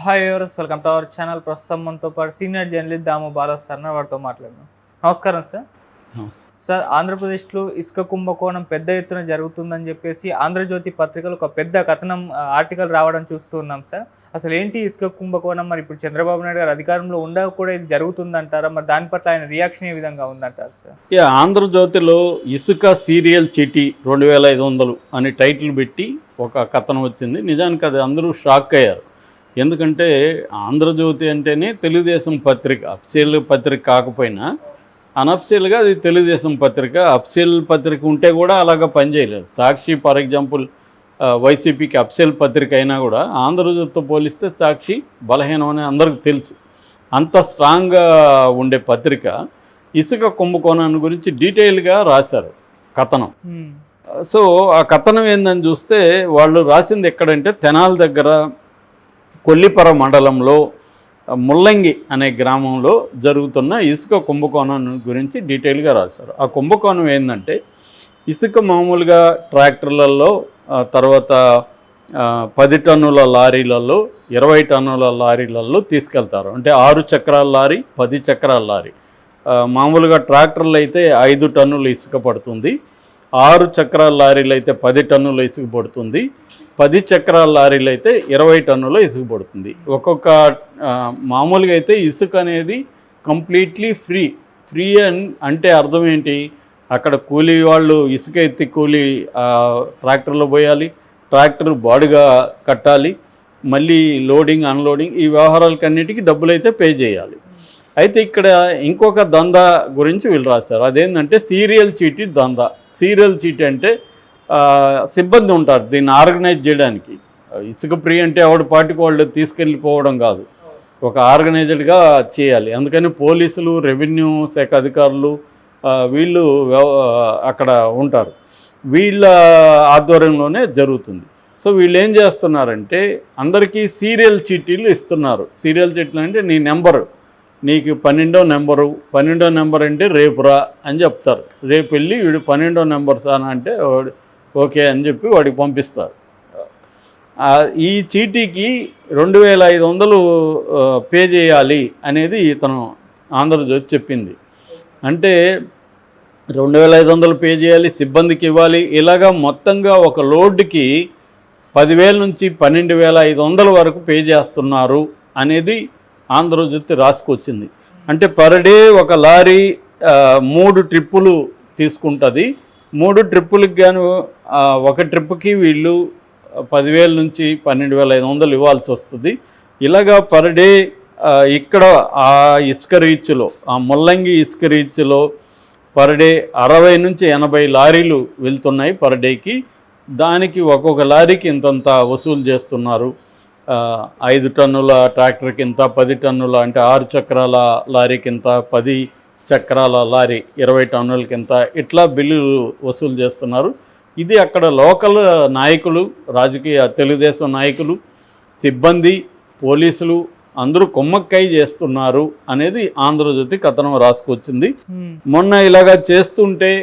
Hi viewers, welcome to our channel. ప్రస్తుతం మనతో పాటు సీనియర్ జర్నలిస్ట్ దాము బాలా సార్ వారితో మాట్లాడదాం. నమస్కారం సార్. సార్, ఆంధ్రప్రదేశ్లో ఇసుక కుంభకోణం పెద్ద ఎత్తున జరుగుతుందని చెప్పేసి ఆంధ్రజ్యోతి పత్రికలు ఒక పెద్ద కథనం ఆర్టికల్ రావడం చూస్తూ ఉన్నాం సార్. అసలు ఏంటి ఇసుక కుంభకోణం? మరి ఇప్పుడు చంద్రబాబు నాయుడు గారు అధికారంలో ఉండక కూడా ఇది జరుగుతుందంటారా? మరి దాని పట్ల ఆయన రియాక్షన్ ఏ విధంగా ఉందంటారు సార్? ఆంధ్రజ్యోతిలో ఇసుక సీరియల్ చీటీ 2500 అని టైటిల్ పెట్టి ఒక కథనం వచ్చింది. నిజానికి అది అందరూ షాక్ అయ్యారు. ఎందుకంటే ఆంధ్రజ్యోతి అంటేనే తెలుగుదేశం పత్రిక, అఫ్సియల్ పత్రిక కాకపోయినా అనఫ్సియల్గా అది తెలుగుదేశం పత్రిక. అఫ్సియల్ పత్రిక ఉంటే కూడా అలాగా పనిచేయలేదు. సాక్షి ఫర్ ఎగ్జాంపుల్ వైసీపీకి అఫ్సియల్ పత్రిక అయినా కూడా ఆంధ్రజ్యోతితో పోలిస్తే సాక్షి బలహీనం అని అందరికీ తెలుసు. అంత స్ట్రాంగ్గా ఉండే పత్రిక ఇసుక కుంభకోణాన్ని గురించి డీటెయిల్గా రాశారు కథనం. సో ఆ కథనం ఏందని చూస్తే వాళ్ళు రాసింది ఎక్కడంటే తెనాలి దగ్గర కొల్లిపర మండలంలో ముల్లంగి అనే గ్రామంలో జరుగుతున్న ఇసుక కుంభకోణం గురించి డీటెయిల్గా రాశారు. ఆ కుంభకోణం ఏంటంటే ఇసుక మామూలుగా ట్రాక్టర్లలో, తర్వాత 10 టన్నుల లారీలలో, 20 టన్నుల లారీలలో తీసుకెళ్తారు. అంటే 6 చక్రాల లారీ, 10 చక్రాల లారీ. మామూలుగా ట్రాక్టర్లు అయితే 5 టన్నుల ఇసుక పడుతుంది. 6 చక్రాల లారీలు అయితే 10 టన్నుల ఇసుక పడుతుంది. 10 చక్రాల లారీలు అయితే 20 టన్నుల ఇసుక పడుతుంది. ఒక్కొక్క మామూలుగా అయితే ఇసుక అనేది కంప్లీట్లీ ఫ్రీ అంటే అర్థం ఏంటి? అక్కడ కూలీ వాళ్ళు ఇసుక ఎత్తి కూలీ ట్రాక్టర్లో పోయాలి, ట్రాక్టర్ బాడుగా కట్టాలి, మళ్ళీ లోడింగ్ అన్లోడింగ్ ఈ వ్యవహారాలకన్నిటికీ డబ్బులు అయితే పే చేయాలి. అయితే ఇక్కడ ఇంకొక దందా గురించి వీళ్ళు రాశారు. అదేంటంటే సీరియల్ చీటీ దందా. సీరియల్ చీటీ అంటే సిబ్బంది ఉంటారు దీన్ని ఆర్గనైజ్ చేయడానికి. ఇసుక ఫ్రీ అంటే ఎవరి పార్టీకి వాళ్ళు తీసుకెళ్ళిపోవడం కాదు, ఒక ఆర్గనైజ్డ్గా చేయాలి. అందుకని పోలీసులు, రెవెన్యూ శాఖ అధికారులు వీళ్ళు అక్కడ ఉంటారు. వీళ్ళ ఆధ్వర్యంలోనే జరుగుతుంది. సో వీళ్ళు ఏం చేస్తున్నారంటే అందరికీ సీరియల్ చీటీలు ఇస్తున్నారు. సీరియల్ చీటీలు అంటే నీ నెంబరు, నీకు 12వ నెంబర్ అంటే రేపు రా అని చెప్తారు. రేపు వెళ్ళి వీడు 12వ నెంబర్ సార్ అంటే ఓకే అని చెప్పి వాడికి పంపిస్తారు. ఈ చీటీకి 2500 పే చేయాలి అనేది ఇతను ఆంధ్రజ్యోతి చెప్పింది. అంటే 2500 పే చేయాలి, సిబ్బందికి ఇవ్వాలి. ఇలాగా మొత్తంగా ఒక లోడ్కి 10,000 నుంచి 12,500 వరకు పే చేస్తున్నారు అనేది ఆంధ్రజ్యోతి రాసుకొచ్చింది. అంటే పర్ డే ఒక లారీ 3 ట్రిప్పులు తీసుకుంటుంది. 3 ట్రిప్పులకి గాను ఒక ట్రిప్కి వీళ్ళు 10,000 నుంచి 12,500 ఇవ్వాల్సి వస్తుంది. ఇలాగా పర్ డే ఇక్కడ ఆ ఇసుక రీచ్లో, ఆ ముల్లంగి ఇసుక రీచ్లో పర్ డే 60 నుంచి 80 లారీలు వెళ్తున్నాయి పర్ డేకి. దానికి ఒక్కొక్క లారీకి ఇంతంత వసూలు చేస్తున్నారు. 5 టన్నుల ట్రాక్టర్కి ఇంత, 10 టన్నుల అంటే 6 చక్రాల లారీకి ఇంత, 10 చక్రాల లారీ 20 టన్నులకి ఇంత, ఇట్లా బిల్లులు వసూలు చేస్తున్నారు. ఇది అక్కడ లోకల్ నాయకులు, రాజకీయ తెలుగుదేశం నాయకులు, సిబ్బంది, పోలీసులు అందరూ కొమ్మక్కై చేస్తున్నారు అనేది ఆంధ్రజ్యోతి కథనం రాసుకొచ్చింది. మొన్న ఇలాగా చేస్తుంటే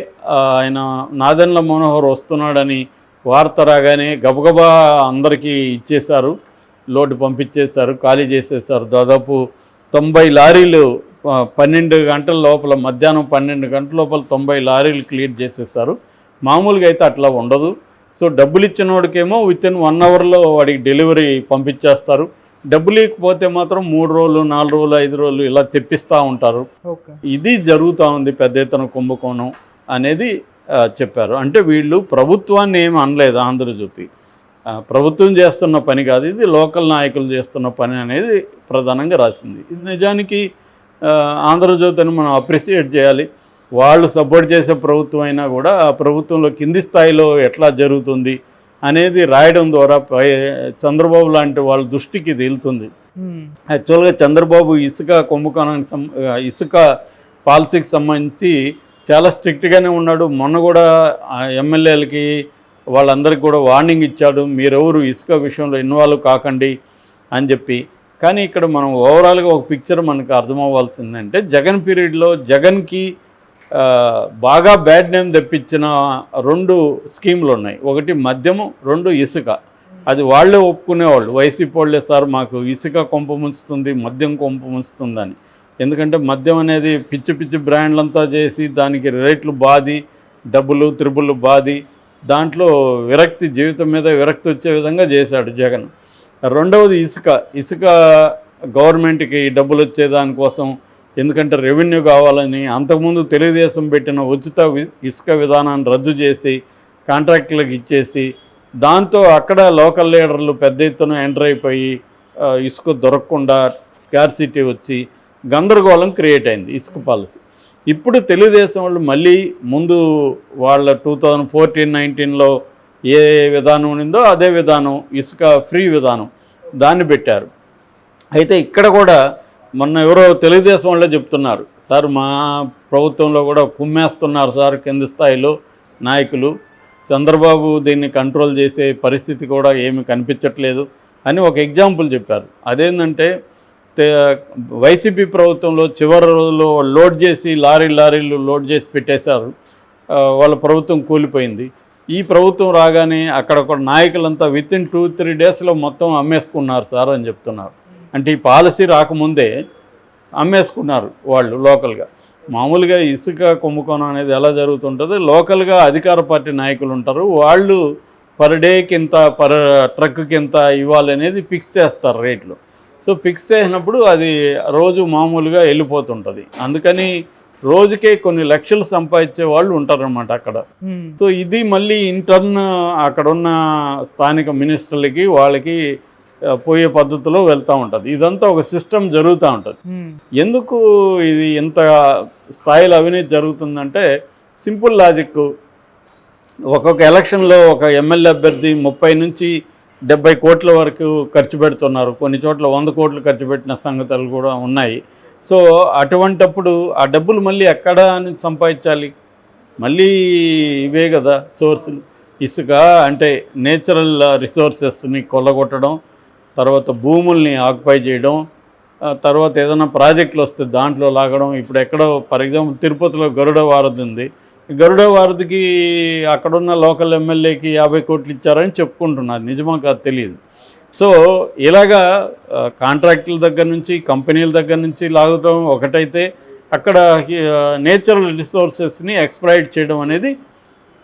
ఆయన నాదెండ్ల మనోహర్ వస్తున్నాడని వార్త రాగానే గబగబా అందరికీ ఇచ్చేశారు, లోడ్ పంపించేశారు, ఖాళీ చేసేసారు. దాదాపు 90 లారీలు 12 గంటల లోపల, మధ్యాహ్నం 12 గంటల లోపల 90 లారీలు క్లియర్ చేసేసారు. మామూలుగా అయితే అట్లా ఉండదు. సో డబ్బులు ఇచ్చిన వాడికేమో వితిన్ 1 అవర్లో వాడికి డెలివరీ పంపించేస్తారు. డబ్బులు ఇకపోతే మాత్రం 3 రోజులు, 4 రోజులు, 5 రోజులు ఇలా తెప్పిస్తూ ఉంటారు. ఇది జరుగుతూ ఉంది పెద్ద ఎత్తున కుంభకోణం అనేది చెప్పారు. అంటే వీళ్ళు ప్రభుత్వాన్ని ఏమి అనలేదు ఆంధ్రజ్యోతి. ప్రభుత్వం చేస్తున్న పని కాదు ఇది, లోకల్ నాయకులు చేస్తున్న పని అనేది ప్రధానంగా రాసింది. ఇది నిజానికి ఆంధ్రజ్యోతిని మనం అప్రిషియేట్ చేయాలి. వాళ్ళు సపోర్ట్ చేసే ప్రభుత్వం అయినా కూడా ఆ ప్రభుత్వంలో కింది స్థాయిలో ఎట్లా జరుగుతుంది అనేది రాయడం ద్వారా చంద్రబాబు లాంటి వాళ్ళ దృష్టికి ఇది వెళ్తుంది. యాక్చువల్గా చంద్రబాబు ఇసుక కుంభకోణానికి ఇసుక పాలసీకి సంబంధించి చాలా స్ట్రిక్ట్గానే ఉన్నాడు. మొన్న కూడా ఎమ్మెల్యేలకి వాళ్ళందరికీ కూడా వార్నింగ్ ఇచ్చాడు, మీరెవరు ఇసుక విషయంలో ఇన్వాల్వ్ కాకండి అని చెప్పి. కానీ ఇక్కడ మనం ఓవరాల్గా ఒక పిక్చర్ మనకు అర్థమవ్వాల్సిందంటే జగన్ పీరియడ్లో జగన్కి బాగా బ్యాడ్ నేమ్ తెప్పించిన 2 స్కీములు ఉన్నాయి. ఒకటి మద్యము, 2 ఇసుక. అది వాళ్ళే ఒప్పుకునేవాళ్ళు. వైసీపీ వాళ్ళే సార్ మాకు ఇసుక కొంప ముంచుతుంది, మద్యం కొంప ముంచుతుందని. ఎందుకంటే మద్యం అనేది పిచ్చి పిచ్చి బ్రాండ్లంతా చేసి దానికి రేట్లు బాది, డబ్బులు త్రిబుల్ బాది, దాంట్లో విరక్తి, జీవితం మీద విరక్తి వచ్చే విధంగా చేశాడు జగన్. రెండవది ఇసుక గవర్నమెంట్కి డబ్బులు వచ్చే దానికోసం, ఎందుకంటే రెవెన్యూ కావాలని అంతకుముందు తెలుగుదేశం పెట్టిన ఉచిత ఇసుక విధానాన్ని రద్దు చేసి కాంట్రాక్టులకు ఇచ్చేసి, దాంతో అక్కడ లోకల్ లీడర్లు పెద్ద ఎత్తున ఎంటర్ అయిపోయి ఇసుక దొరకకుండా స్కార్సిటీ వచ్చి గందరగోళం క్రియేట్ అయింది ఇసుక పాలసీ. ఇప్పుడు తెలుగుదేశం వాళ్ళు మళ్ళీ ముందు వాళ్ళ 2014-19లో ఏ విధానం ఉండిందో అదే విధానం, ఇసుక ఫ్రీ విధానం, దాన్ని పెట్టారు. అయితే ఇక్కడ కూడా మొన్న ఎవరో తెలుగుదేశం వాళ్ళే చెప్తున్నారు, సార్ మా ప్రభుత్వంలో కూడా కుమ్మేస్తున్నారు సార్ కింది స్థాయిలో నాయకులు, చంద్రబాబు దీన్ని కంట్రోల్ చేసే పరిస్థితి కూడా ఏమీ కనిపించట్లేదు అని ఒక ఎగ్జాంపుల్ చెప్పారు. అదేంటంటే వైసీపీ ప్రభుత్వంలో చివరి రోజుల్లో లోడ్ చేసి లారీలు లోడ్ చేసి పెట్టేశారు, వాళ్ళ ప్రభుత్వం కూలిపోయింది. ఈ ప్రభుత్వం రాగానే అక్కడ నాయకులంతా వితిన్ 2-3 డేస్లో మొత్తం అమ్మేసుకున్నారు సార్ అని చెప్తున్నారు. అంటే ఈ పాలసీ రాకముందే అమ్మేసుకున్నారు వాళ్ళు లోకల్గా. మామూలుగా ఇసుక కుంభకోణం అనేది ఎలా జరుగుతుంటుందో, లోకల్గా అధికార పార్టీ నాయకులు ఉంటారు, వాళ్ళు పర్ డేకి ఇంత, పర్ ట్రక్కి ఇంత ఇవ్వాలనేది ఫిక్స్ చేస్తారు రేట్లు. సో ఫిక్స్ చేసినప్పుడు అది రోజు మామూలుగా వెళ్ళిపోతుంటుంది. అందుకని రోజుకే కొన్ని లక్షలు సంపాదించే వాళ్ళు ఉంటారనమాట అక్కడ. సో ఇది మళ్ళీ ఇంటర్న్ అక్కడ ఉన్న స్థానిక మినిస్టర్లకి వాళ్ళకి పోయే పద్ధతిలో వెళ్తూ ఉంటుంది. ఇదంతా ఒక సిస్టమ్ జరుగుతూ ఉంటుంది. ఎందుకు ఇది ఇంత స్థాయిలో అవినీతి జరుగుతుందంటే సింపుల్ లాజిక్. ఒక్కొక్క ఎలక్షన్లో ఒక ఎమ్మెల్యే అభ్యర్థి 30 నుంచి 70 కోట్ల వరకు ఖర్చు పెడుతున్నారు. కొన్ని చోట్ల 100 కోట్లు ఖర్చు పెట్టిన సంగతులు కూడా ఉన్నాయి. సో అటువంటప్పుడు ఆ డబ్బులు మళ్ళీ ఎక్కడ నుంచి సంపాదించాలి? మళ్ళీ ఇవే కదా సోర్సులు. ఇసుక అంటే నేచురల్ రిసోర్సెస్ని కొల్లగొట్టడం, తర్వాత భూముల్ని ఆక్యుపై చేయడం, తర్వాత ఏదైనా ప్రాజెక్టులు వస్తే దాంట్లో లాగడం. ఇప్పుడు ఎక్కడో ఫర్ ఎగ్జాంపుల్ తిరుపతిలో గరుడ వారధి ఉంది. గరుడ వారధికి అక్కడున్న లోకల్ ఎమ్మెల్యేకి 50 కోట్లు ఇచ్చారని చెప్పుకుంటున్నారు, నిజమా కాదు తెలియదు. సో ఇలాగా కాంట్రాక్టుల దగ్గర నుంచి, కంపెనీల దగ్గర నుంచి లాగడం ఒకటైతే, అక్కడ నేచురల్ రిసోర్సెస్ని ఎక్స్ప్లాయిట్ చేయడం అనేది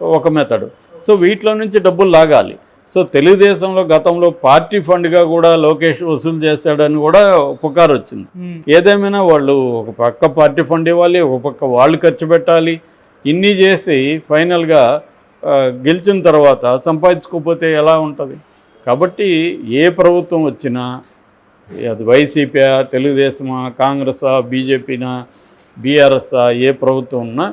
ఒక మెథడ్. సో వీటిలో నుంచి డబ్బులు లాగాలి. సో తెలుగుదేశంలో గతంలో పార్టీ ఫండ్గా కూడా లోకేష్ వసూలు చేశాడని కూడా పుకారు వచ్చింది. ఏదేమైనా వాళ్ళు ఒక పక్క పార్టీ ఫండ్ ఇవ్వాలి, ఒక పక్క వాళ్ళు ఖర్చు పెట్టాలి. ఇన్ని చేసి ఫైనల్గా గెలిచిన తర్వాత సంపాదించుకోకపోతే ఎలా ఉంటుంది? కాబట్టి ఏ ప్రభుత్వం వచ్చినా, అది వైసీపీ, తెలుగుదేశమా, కాంగ్రెసా, బీజేపీనా, బీఆర్ఎస్ఆ, ఏ ప్రభుత్వం ఉన్నా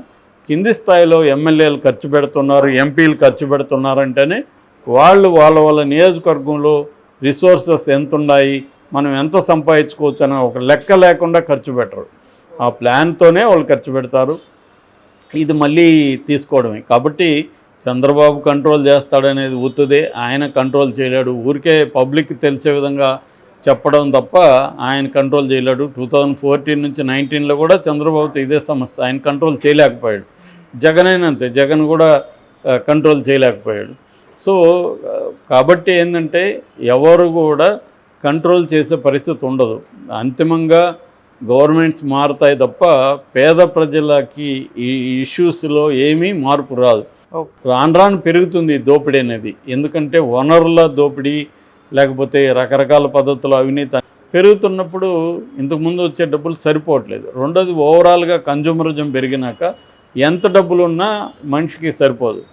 కింది స్థాయిలో ఎమ్మెల్యేలు ఖర్చు పెడుతున్నారు, ఎంపీలు ఖర్చు పెడుతున్నారంటేనే వాళ్ళు వాళ్ళ నియోజకవర్గంలో రిసోర్సెస్ ఎంత ఉన్నాయి, మనం ఎంత సంపాదించుకోవచ్చు అని ఒక లెక్క లేకుండా ఖర్చు పెట్టరు. ఆ ప్లాన్తోనే వాళ్ళు ఖర్చు పెడతారు. ఇది మళ్ళీ తీసుకోవడమే. కాబట్టి చంద్రబాబు కంట్రోల్ చేస్తాడనేది ఉత్తుదే, ఆయన కంట్రోల్ చేయలేడు. ఊరికే పబ్లిక్ తెలిసే విధంగా చెప్పడం తప్ప ఆయన కంట్రోల్ చేయలేడు. 2014 నుంచి 19లో కూడా చంద్రబాబుతో ఇదే సమస్య, ఆయన కంట్రోల్ చేయలేకపోయాడు. జగన్ అయినంతే, జగన్ కూడా కంట్రోల్ చేయలేకపోయాడు. సో కాబట్టి ఏంటంటే ఎవరు కూడా కంట్రోల్ చేసే పరిస్థితి ఉండదు. అంతిమంగా గవర్నమెంట్స్ మారుతాయి తప్ప పేద ప్రజలకి ఈ ఇష్యూస్లో ఏమీ మార్పు రాదు. రాను పెరుగుతుంది దోపిడీ అనేది. ఎందుకంటే వనరుల దోపిడీ, లేకపోతే రకరకాల పద్ధతులు అవినీతి పెరుగుతున్నప్పుడు ఇంతకుముందు వచ్చే డబ్బులు సరిపోవట్లేదు. రెండోది ఓవరాల్గా కన్జ్యూమరిజం పెరిగినాక ఎంత డబ్బులు ఉన్నా మనిషికి సరిపోదు.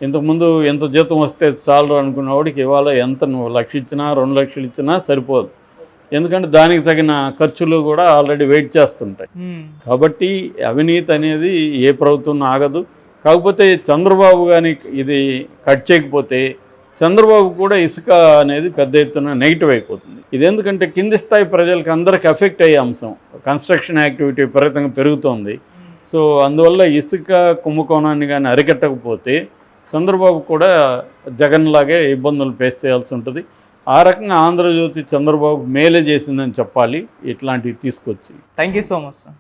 ఇంతకుముందు ఎంత జీతం వస్తే చాలు అనుకున్నవాడికి ఇవాళ ఎంత నువ్వు 1 లక్ష ఇచ్చినా 2 లక్షలు ఇచ్చినా సరిపోదు. ఎందుకంటే దానికి తగిన ఖర్చులు కూడా ఆల్రెడీ వెయిట్ చేస్తుంటాయి. కాబట్టి అవినీతి అనేది ఏ ప్రభుత్వం ఆగదు. కాకపోతే చంద్రబాబు కానీ ఇది కట్ చేయకపోతే చంద్రబాబు కూడా ఇసుక అనేది పెద్ద ఎత్తున నెగిటివ్ అయిపోతుంది. ఇది ఎందుకంటే కింది స్థాయి ప్రజలకు అందరికీ ఎఫెక్ట్ అయ్యే అంశం. కన్స్ట్రక్షన్ యాక్టివిటీ విపరీతంగా పెరుగుతోంది. సో అందువల్ల ఇసుక కుంభకోణాన్ని కానీ అరికట్టకపోతే చంద్రబాబు కూడా జగన్ లాగే ఇబ్బందులు ఫేస్ చేయాల్సి ఉంటుంది. ఆ రకంగా ఆంధ్రజ్యోతి చంద్రబాబు మేలే చేసిందని చెప్పాలి ఇట్లాంటివి తీసుకొచ్చి. Thank you so much sir.